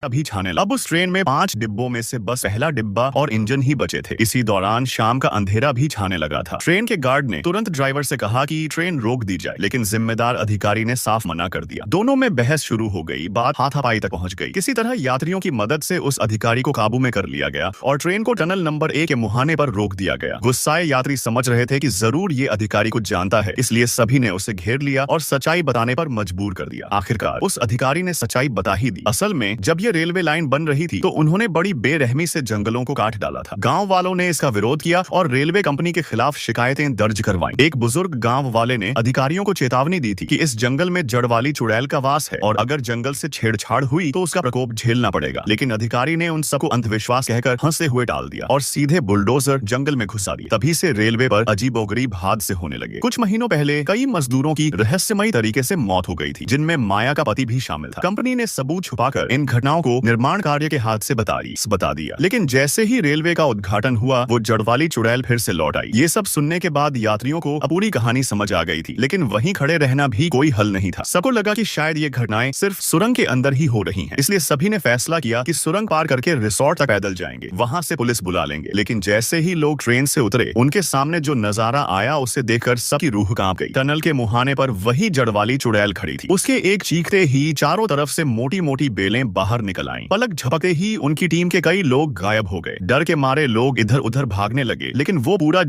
अभी छाने लगा। अब उस ट्रेन में 5 डिब्बों में से बस पहला डिब्बा और इंजन ही बचे थे। इसी दौरान शाम का अंधेरा भी छाने लगा था। ट्रेन के गार्ड ने तुरंत ड्राइवर से कहा कि ट्रेन रोक दी जाए, लेकिन जिम्मेदार अधिकारी ने साफ मना कर दिया। दोनों में बहस शुरू हो गई, बात हाथापाई तक पहुंच गई। किसी तरह यात्रियों की मदद से उस अधिकारी को काबू में कर लिया गया और ट्रेन को टनल नंबर 1 के मुहाने पर रोक दिया गया। गुस्साए यात्री समझ रहे थे कि जरूर ये अधिकारी कुछ जानता है, इसलिए सभी ने उसे घेर लिया और सच्चाई बताने पर मजबूर कर दिया। आखिरकार उस अधिकारी ने सच्चाई बता ही दी। असल में जब ये रेलवे लाइन बन रही थी तो उन्होंने बड़ी बेरहमी से जंगलों को काट डाला था। गांव वालों ने इसका विरोध किया और रेलवे कंपनी के खिलाफ शिकायतें दर्ज करवाईं। एक बुजुर्ग गांव वाले ने अधिकारियों को चेतावनी दी थी कि इस जंगल में जड़ वाली चुड़ैल का वास है और अगर जंगल से छेड़छाड़ हुई तो उसका प्रकोप झेलना पड़ेगा। लेकिन अधिकारी ने उन सबको अंधविश्वास कहकर हंसते हुए टाल दिया और सीधे बुलडोजर जंगल में घुसा दिया। तभी से रेलवे पर अजीबोगरीब हादसे होने लगे। कुछ महीनों पहले कई मजदूरों की रहस्यमयी तरीके से मौत हो गई थी, जिनमें माया का पति भी शामिल था। कंपनी ने सबूत छुपाकर इन घटनाओं को निर्माण कार्य के हाथ से बता दिया। लेकिन जैसे ही रेलवे का उद्घाटन हुआ, वो जड़वाली चुड़ैल फिर से लौट आई। ये सब सुनने के बाद यात्रियों को पूरी कहानी समझ आ गई थी, लेकिन वहीं खड़े रहना भी कोई हल नहीं था। सबको लगा कि शायद ये घटनाएं सिर्फ सुरंग के अंदर ही हो रही हैं। इसलिए सभी ने फैसला किया कि सुरंग पार करके रिसोर्ट तक पैदल जाएंगे, वहां से पुलिस बुला लेंगे। लेकिन जैसे ही लोग ट्रेन से उतरे, उनके सामने जो नजारा आया उसे देखकर सबकी रूह कांप गई। टनल के मुहाने पर वही जड़वाली चुड़ैल खड़ी थी। उसके एक चीखते ही चारों तरफ से मोटी मोटी बेलें बाहर निकल आईं। पलक झपकते ही उनकी टीम के कई लोग गायब हो गए। डर के मारे लोग इधर उधर भागने लगे, लेकिन वो पूरा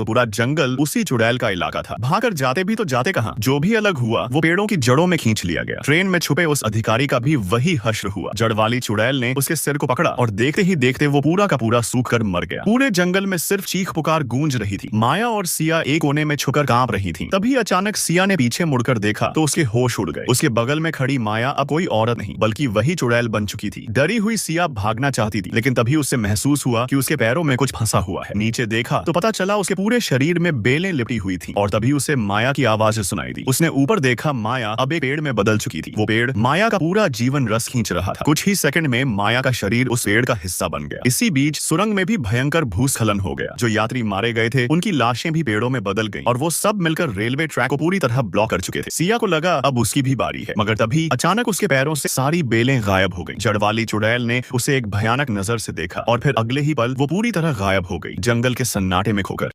पूरा जंगल उसी चुड़ैल का इलाका था। भागकर जाते भी तो जाते कहां? जो भी अलग हुआ वो पेड़ों की जड़ों में खींच लिया गया। ट्रेन में छुपे उस अधिकारी का भी वही हश्र हुआ। जड़वाली चुड़ैल ने उसके सिर को पकड़ा और देखते ही देखते वो पूरा का पूरा सूख कर मर गया। पूरे जंगल में सिर्फ चीख पुकार गूंज रही थी। माया और सिया एक कोने में छुपकर कांप रही थी। तभी अचानक सिया ने पीछे मुड़कर देखा तो उसके होश उड़ गए। उसके बगल में खड़ी माया अब कोई औरत नहीं बल्कि वही चुड़ैल बन चुकी थी। डरी हुई सिया भागना चाहती थी, लेकिन तभी उसे महसूस हुआ कि उसके पैरों में कुछ फंसा हुआ है। नीचे देखा तो पता चला उसके पूरे शरीर में बेलें लिपटी हुई थी और तभी उसे माया की आवाज सुनाई दी। उसने ऊपर देखा, माया अब एक पेड़ में बदल चुकी थी। वो पेड़ माया का पूरा जीवन रस खींच रहा था। कुछ ही सेकंड में माया का शरीर उस पेड़ का हिस्सा बन गया। इसी बीच सुरंग में भी भयंकर भूस्खलन हो गया। जो यात्री मारे गए थे उनकी लाशें भी पेड़ों में बदल गईं और वो सब मिलकर रेलवे ट्रैक को पूरी तरह ब्लॉक कर चुके थे। सिया को लगा अब उसकी भी बारी है, मगर तभी अचानक उसके पैरों से सारी बेलें गायब हो गईं। जड़वाली चुड़ैल ने उसे एक भयानक नजर से देखा और फिर अगले ही पल वो पूरी तरह गायब हो गई, जंगल के सन्नाटे में खोकर।